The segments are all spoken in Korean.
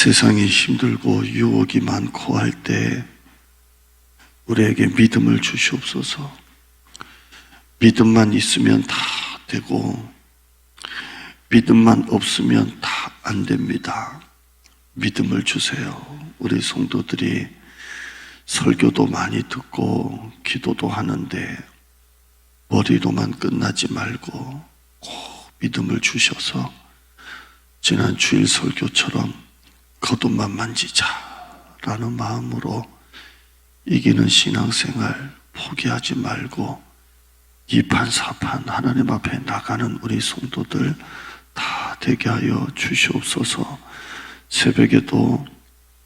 세상이 힘들고 유혹이 많고 할 때 우리에게 믿음을 주시옵소서. 믿음만 있으면 다 되고 믿음만 없으면 다 안 됩니다. 믿음을 주세요. 우리 성도들이 설교도 많이 듣고 기도도 하는데 머리로만 끝나지 말고 꼭 믿음을 주셔서 지난 주일 설교처럼 겉옷만 만지자라는 마음으로 이기는 신앙생활 포기하지 말고 이판사판 하나님 앞에 나가는 우리 성도들 다 되게 하여 주시옵소서. 새벽에도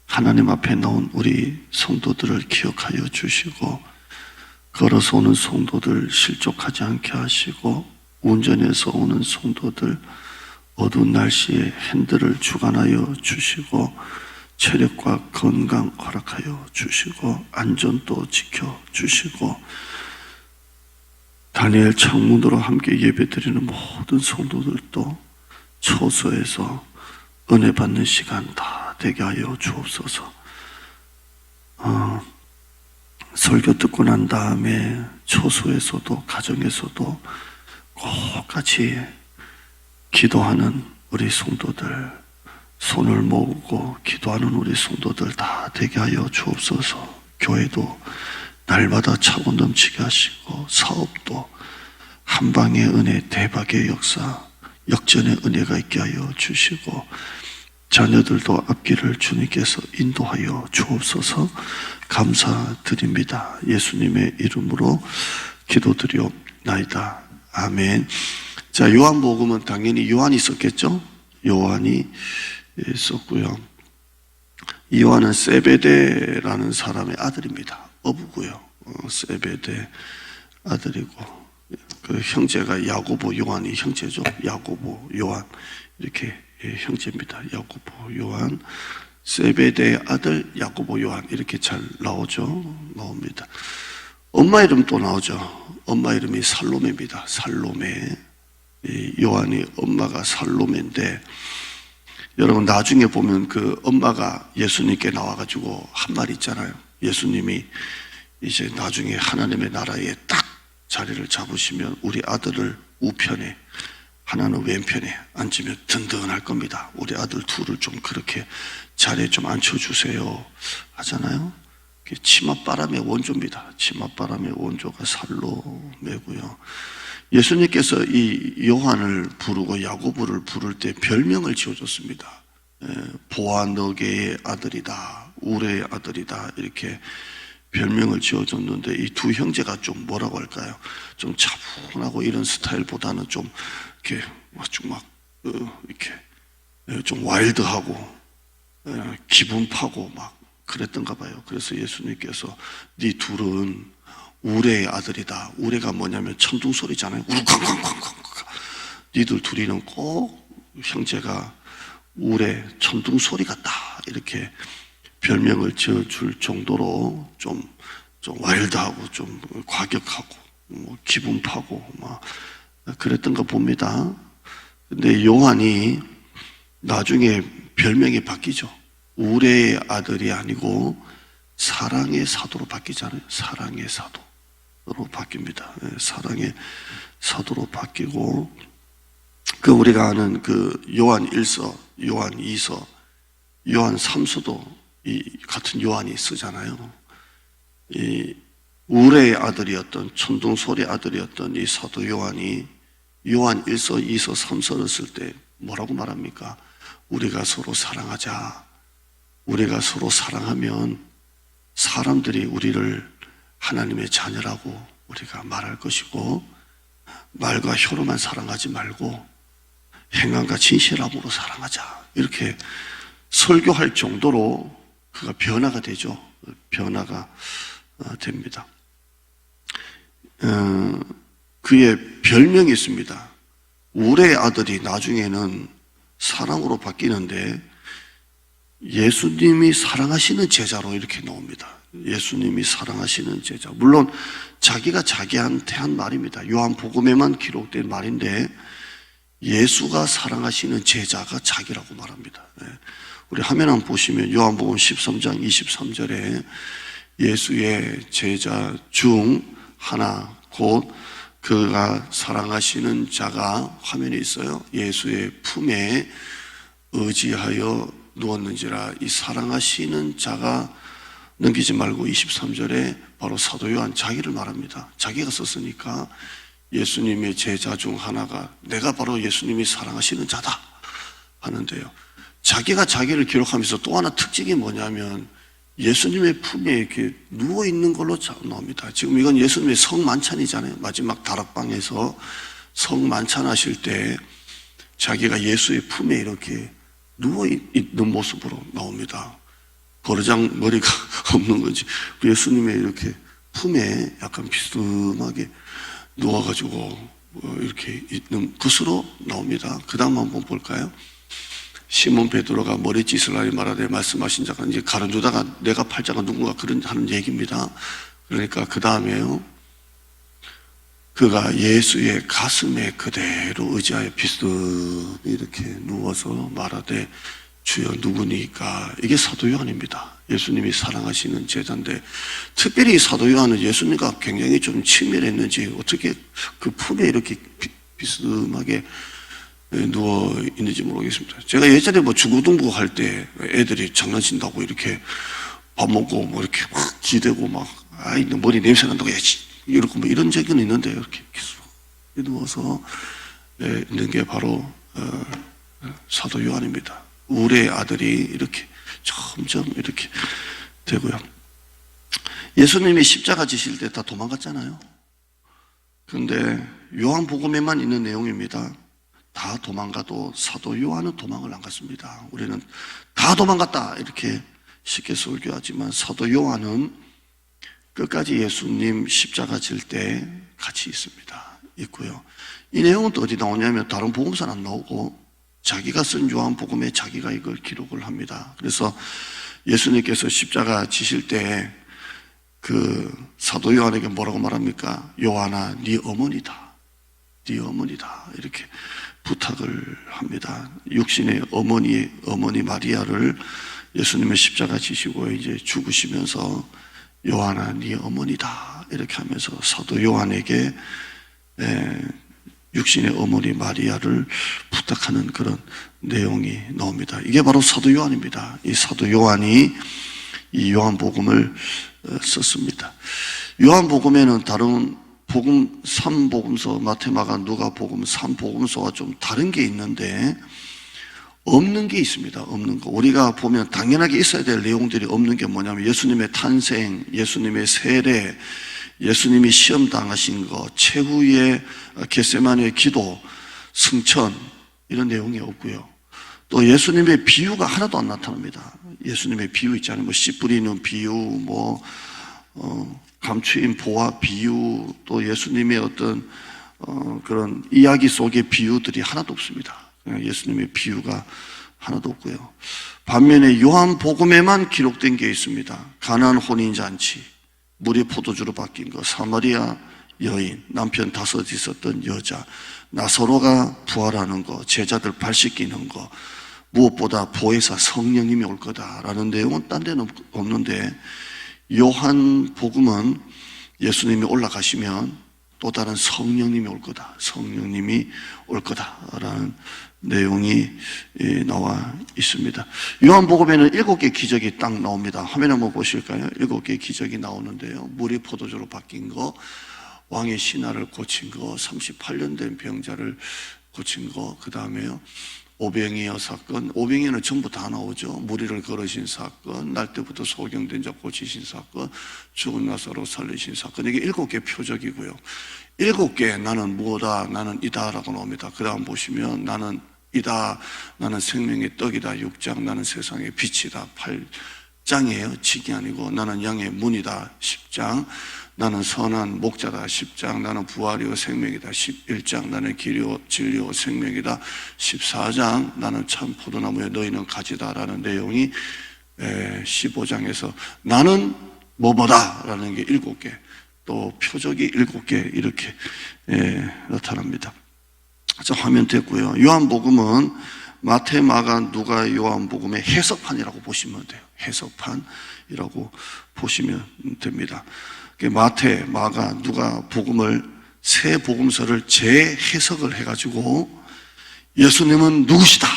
하나님 앞에 나온 우리 성도들을 기억하여 주시고 걸어서 오는 성도들 실족하지 않게 하시고 운전해서 오는 성도들 어두운 날씨에 핸들을 주관하여 주시고 체력과 건강 허락하여 주시고 안전도 지켜주시고 다니엘 창문으로 함께 예배드리는 모든 성도들도 초소에서 은혜 받는 시간 다 되게 하여 주옵소서. 설교 듣고 난 다음에 초소에서도 가정에서도 꼭 같이 기도하는 우리 성도들, 손을 모으고 기도하는 우리 성도들 다 되게 하여 주옵소서. 교회도 날마다 차고 넘치게 하시고 사업도 한방의 은혜, 대박의 역사, 역전의 은혜가 있게 하여 주시고 자녀들도 앞길을 주님께서 인도하여 주옵소서. 감사드립니다. 예수님의 이름으로 기도드리옵나이다. 아멘. 자, 요한복음은 당연히 요한이 썼겠죠? 요한이 썼고요. 요한은 세베대라는 사람의 아들입니다. 어부고요. 세베대 아들이고 그 형제가 야고보, 요한이 형제죠. 야고보, 요한 이렇게 형제입니다. 야고보, 요한, 세베대의 아들 야고보, 요한 이렇게 잘 나옵니다. 엄마 이름 또 나오죠. 엄마 이름이 살로메입니다. 살로메. 요한이 엄마가 살로메인데 여러분 나중에 보면 그 엄마가 예수님께 나와가지고 한 말 있잖아요. 예수님이 이제 나중에 하나님의 나라에 딱 자리를 잡으시면 우리 아들을 우편에 하나는 왼편에 앉으면 든든할 겁니다. 우리 아들 둘을 좀 그렇게 자리에 좀 앉혀주세요 하잖아요. 치맛바람의 원조입니다. 치맛바람의 원조가 살로메고요. 예수님께서 이 요한을 부르고 야고보를 부를 때 별명을 지어줬습니다. 보아너게의 아들이다, 우레의 아들이다 이렇게 별명을 지어줬는데 이 두 형제가 좀 뭐라고 할까요? 좀 차분하고 이런 스타일보다는 좀 이렇게 이렇게 좀 와일드하고 기분 파고 막 그랬던가 봐요. 그래서 예수님께서 네 둘은 우레의 아들이다. 우레가 뭐냐면 천둥 소리잖아요. 우르쾅쾅쾅쾅. 니들 둘이는 꼭 형제가 우레 천둥 소리 같다. 이렇게 별명을 지어줄 정도로 좀 와일드하고 좀 과격하고 기분 파고 막 그랬던가 봅니다. 근데 요한이 나중에 별명이 바뀌죠. 우레의 아들이 아니고 사랑의 사도로 바뀌잖아요. 사랑의 사도로 바뀝니다. 사랑의 사도로 바뀌고 그 우리가 아는 그 요한 1서, 요한 2서, 요한 3서도 이 같은 요한이 쓰잖아요. 이 우레의 아들이었던 천둥소리 아들이었던 이 사도 요한이 요한 1서, 2서, 3서를 쓸 때 뭐라고 말합니까? 우리가 서로 사랑하자. 우리가 서로 사랑하면 사람들이 우리를 하나님의 자녀라고 우리가 말할 것이고 말과 혀로만 사랑하지 말고 행함과 진실함으로 사랑하자. 이렇게 설교할 정도로 그가 변화가 되죠. 변화가 됩니다. 그의 별명이 있습니다. 우레의 아들이 나중에는 사랑으로 바뀌는데 예수님이 사랑하시는 제자로 이렇게 나옵니다. 예수님이 사랑하시는 제자. 물론 자기가 자기한테 한 말입니다. 요한복음에만 기록된 말인데 예수가 사랑하시는 제자가 자기라고 말합니다. 우리 화면 한번 보시면 요한복음 13장 23절에 예수의 제자 중 하나 곧 그가 사랑하시는 자가 화면에 있어요. 예수의 품에 의지하여 누웠는지라. 이 사랑하시는 자가 넘기지 말고 23절에 바로 사도 요한 자기를 말합니다. 자기가 썼으니까 예수님의 제자 중 하나가 내가 바로 예수님이 사랑하시는 자다 하는데요. 자기가 자기를 기록하면서 또 하나 특징이 뭐냐면 예수님의 품에 이렇게 누워있는 걸로 나옵니다. 지금 이건 예수님의 성만찬이잖아요. 마지막 다락방에서 성만찬하실 때 자기가 예수의 품에 이렇게 누워있는 모습으로 나옵니다. 버르장 머리가 없는 건지 예수님의 이렇게 품에 약간 비스듬하게 누워가지고 이렇게 있는 것으로 나옵니다. 그 다음 한번 볼까요? 시몬 베드로가 머리짓을 하여 말하되 말씀하신 자가 이제 가르주다가 내가 팔자가 누군가 그런 하는 얘기입니다. 그러니까 그 다음에요. 그가 예수의 가슴에 그대로 의지하여 비스듬히 이렇게 누워서 말하되 주여 누구니까. 이게 사도 요한입니다. 예수님이 사랑하시는 제자인데 특별히 사도 요한은 예수님과 굉장히 좀 친밀했는지 어떻게 그 품에 이렇게 비스듬하게 누워 있는지 모르겠습니다. 제가 예전에 뭐 중고등부 할 때 애들이 장난친다고 이렇게 밥 먹고 뭐 이렇게 막 기대고 막 아이 머리 냄새 난다고 해야지 이렇게 뭐 이런 적은 있는데 이렇게 계속 누워서 있는 게 바로 사도 요한입니다. 우리의 아들이 이렇게 점점 이렇게 되고요. 예수님이 십자가 지실 때 다 도망갔잖아요. 그런데 요한복음에만 있는 내용입니다. 다 도망가도 사도 요한은 도망을 안 갔습니다. 우리는 다 도망갔다 이렇게 쉽게 설교하지만 사도 요한은 끝까지 예수님 십자가 질 때 같이 있고요. 이 내용은 또 어디 나오냐면 다른 복음서는 안 나오고 자기가 쓴 요한복음에 자기가 이걸 기록을 합니다. 그래서 예수님께서 십자가 지실 때 그 사도 요한에게 뭐라고 말합니까? 요한아, 네 어머니다. 네 어머니다. 이렇게 부탁을 합니다. 육신의 어머니 마리아를 예수님의 십자가 지시고 이제 죽으시면서 요한아, 네 어머니다. 이렇게 하면서 사도 요한에게 육신의 어머니 마리아를 부탁하는 그런 내용이 나옵니다. 이게 바로 사도 요한입니다. 이 사도 요한이 이 요한복음을 썼습니다. 요한복음에는 다른 복음 3복음서 마태마가 누가복음 3복음서와 좀 다른 게 있는데 없는 게 있습니다. 없는 거. 우리가 보면 당연하게 있어야 될 내용들이 없는 게 뭐냐면 예수님의 탄생, 예수님의 세례, 예수님이 시험 당하신 거, 최후의 겟세마네의 기도, 승천 이런 내용이 없고요. 또 예수님의 비유가 하나도 안 나타납니다. 예수님의 비유 있잖아요. 뭐 씨 뿌리는 비유, 뭐 감추인 보화 비유, 또 예수님의 어떤 그런 이야기 속의 비유들이 하나도 없습니다. 예수님의 비유가 하나도 없고요. 반면에 요한복음에만 기록된 게 있습니다. 가나안 혼인잔치, 물이 포도주로 바뀐 거, 사마리아 여인, 남편 5 있었던 여자, 나사로가 부활하는 거, 제자들 발 씻기는 거, 무엇보다 보혜사 성령님이 올 거다라는 내용은 딴 데는 없는데 요한복음은 예수님이 올라가시면 또 다른 성령님이 올 거다. 성령님이 올 거다라는 내용이 나와 있습니다. 요한복음에는 7개 기적이 딱 나옵니다. 화면 한번 보실까요? 7개 기적이 나오는데요. 물이 포도주로 바뀐 거, 왕의 신하를 고친 거, 38년 된 병자를 고친 거, 그 다음에요. 오병이어 사건, 오병이어는 전부 다 나오죠. 무리를 걸으신 사건, 날 때부터 소경된 자 고치신 사건, 죽은 나사로 살리신 사건. 이게 7개 표적이고요. 7개 나는 무엇다, 나는 이다라고 나옵니다. 그 다음 보시면 나는 이다, 나는 생명의 떡이다. 6장, 나는 세상의 빛이다. 8장이에요. 직이 아니고 나는 양의 문이다. 10장, 나는 선한 목자다. 10장, 나는 부활이요 생명이다. 11장, 나는 길이요 진리요 생명이다. 14장, 나는 참 포도나무에 너희는 가지다 라는 내용이 15장에서 나는 뭐뭐다 라는 게 7개, 또 표적이 7개 이렇게 나타납니다. 자, 화면 됐고요. 요한복음은 마태, 마가, 누가, 요한복음의 해석판이라고 보시면 돼요. 해석판이라고 보시면 됩니다. 마태, 마가, 누가 복음을 세 복음서를 재해석을 해가지고 예수님은 누구시다.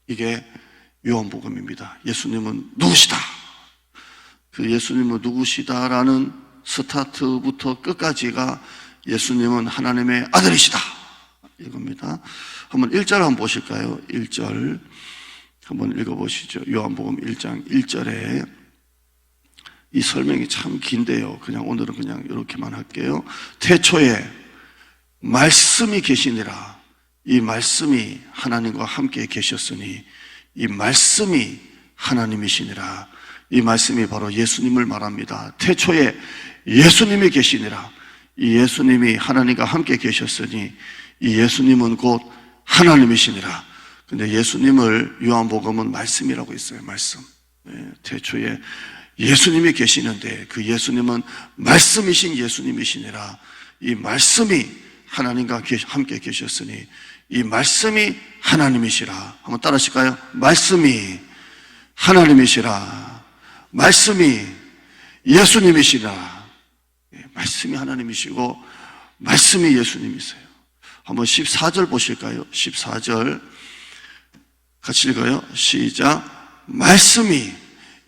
이게 요한복음입니다. 예수님은 누구시다. 그 예수님은 누구시다라는 스타트부터 끝까지가 예수님은 하나님의 아들이시다. 이겁니다. 한번 1절 한번 보실까요? 1절 한번 읽어보시죠. 요한복음 1장 1절에 이 설명이 참 긴데요. 그냥 오늘은 그냥 이렇게만 할게요. 태초에 말씀이 계시니라. 이 말씀이 하나님과 함께 계셨으니 이 말씀이 하나님이시니라. 이 말씀이 바로 예수님을 말합니다. 태초에 예수님이 계시니라. 이 예수님이 하나님과 함께 계셨으니 이 예수님은 곧 하나님이시니라. 근데 예수님을 요한복음은 말씀이라고 했어요. 말씀. 태초에 예수님이 계시는데 그 예수님은 말씀이신 예수님이시니라. 이 말씀이 하나님과 함께 계셨으니 이 말씀이 하나님이시라. 한번 따라 하실까요? 말씀이 하나님이시라. 말씀이 예수님이시라. 말씀이 하나님이시고 말씀이 예수님이세요. 한번 14절 보실까요? 14절 같이 읽어요. 시작. 말씀이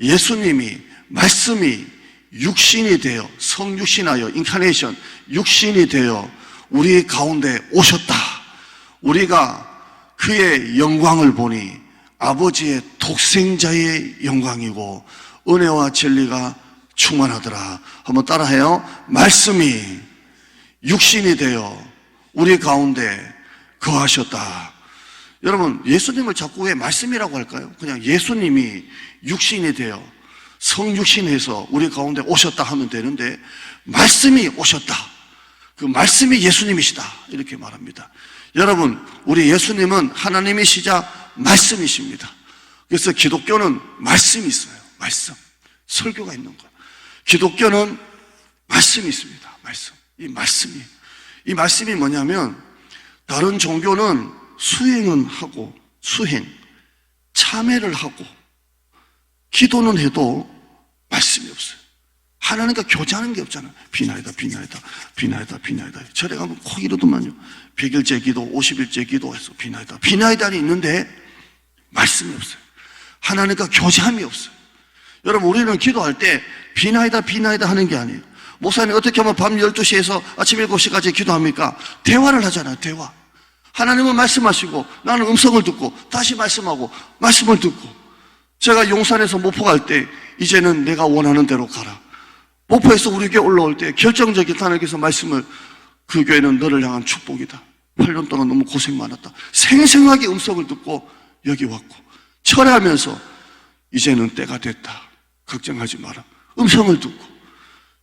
예수님이 말씀이 육신이 되어 성육신하여 인카네이션 육신이 되어 우리 가운데 오셨다. 우리가 그의 영광을 보니 아버지의 독생자의 영광이고 은혜와 진리가 충만하더라. 한번 따라해요. 말씀이 육신이 되어 우리 가운데 거하셨다. 여러분, 예수님을 자꾸 왜 말씀이라고 할까요? 그냥 예수님이 육신이 되어 성육신해서 우리 가운데 오셨다 하면 되는데 말씀이 오셨다. 그 말씀이 예수님이시다. 이렇게 말합니다. 여러분, 우리 예수님은 하나님이시자 말씀이십니다. 그래서 기독교는 말씀이 있어요. 말씀. 설교가 있는 거예요. 기독교는 말씀이 있습니다. 말씀. 이 말씀이 뭐냐면 다른 종교는 수행은 하고 참회를 하고 기도는 해도 말씀이 없어요. 하나님과 교제하는 게 없잖아요. 비나이다. 절에 가면 꼭 이러더만요. 100일째 기도, 50일째 기도해서 비나이다는 있는데 말씀이 없어요. 하나님과 교제함이 없어요. 여러분, 우리는 기도할 때 비나이다 하는 게 아니에요. 목사님 어떻게 하면 밤 12시에서 아침 7시까지 기도합니까? 대화를 하잖아요. 대화. 하나님은 말씀하시고 나는 음성을 듣고 다시 말씀하고 말씀을 듣고. 제가 용산에서 목포 갈 때 이제는 내가 원하는 대로 가라. 목포에서 우리 교회 올라올 때 결정적인 하나님께서 말씀을 그 교회는 너를 향한 축복이다. 8년 동안 너무 고생 많았다. 생생하게 음성을 듣고 여기 왔고 철회하면서 이제는 때가 됐다. 걱정하지 마라. 음성을 듣고.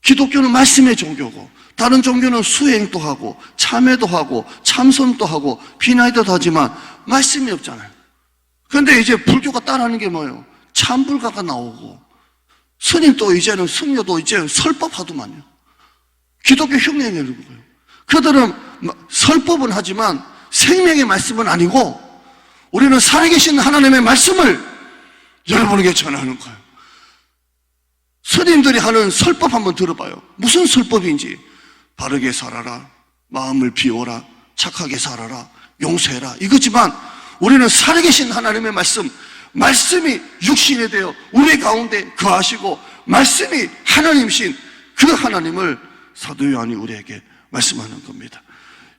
기독교는 말씀의 종교고 다른 종교는 수행도 하고 참회도 하고 참선도 하고 비나이도 하지만 말씀이 없잖아요. 그런데 이제 불교가 따라하는 게 뭐예요? 참불가가 나오고 스님도 이제는 승려도 이제 설법하더만요. 기독교 흉내내는 거예요. 그들은 설법은 하지만 생명의 말씀은 아니고 우리는 살아계신 하나님의 말씀을 여러분에게 전하는 거예요. 스님들이 하는 설법 한번 들어봐요. 무슨 설법인지. 바르게 살아라, 마음을 비워라, 착하게 살아라, 용서해라, 이거지만 우리는 살아계신 하나님의 말씀이 육신이 되어 우리 가운데 거하시고 말씀이 하나님이신 그 하나님을 사도 요한이 우리에게 말씀하는 겁니다.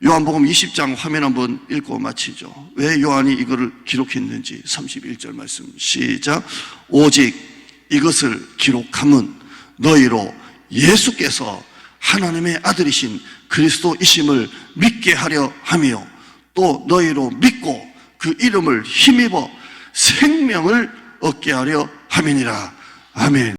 요한복음 20장 화면 한번 읽고 마치죠. 왜 요한이 이거를 기록했는지 31절 말씀 시작. 오직 이것을 기록함은 너희로 예수께서 하나님의 아들이신 그리스도이심을 믿게 하려 하며 또 너희로 믿고 그 이름을 힘입어 생명을 얻게 하려 함이니라. 아멘.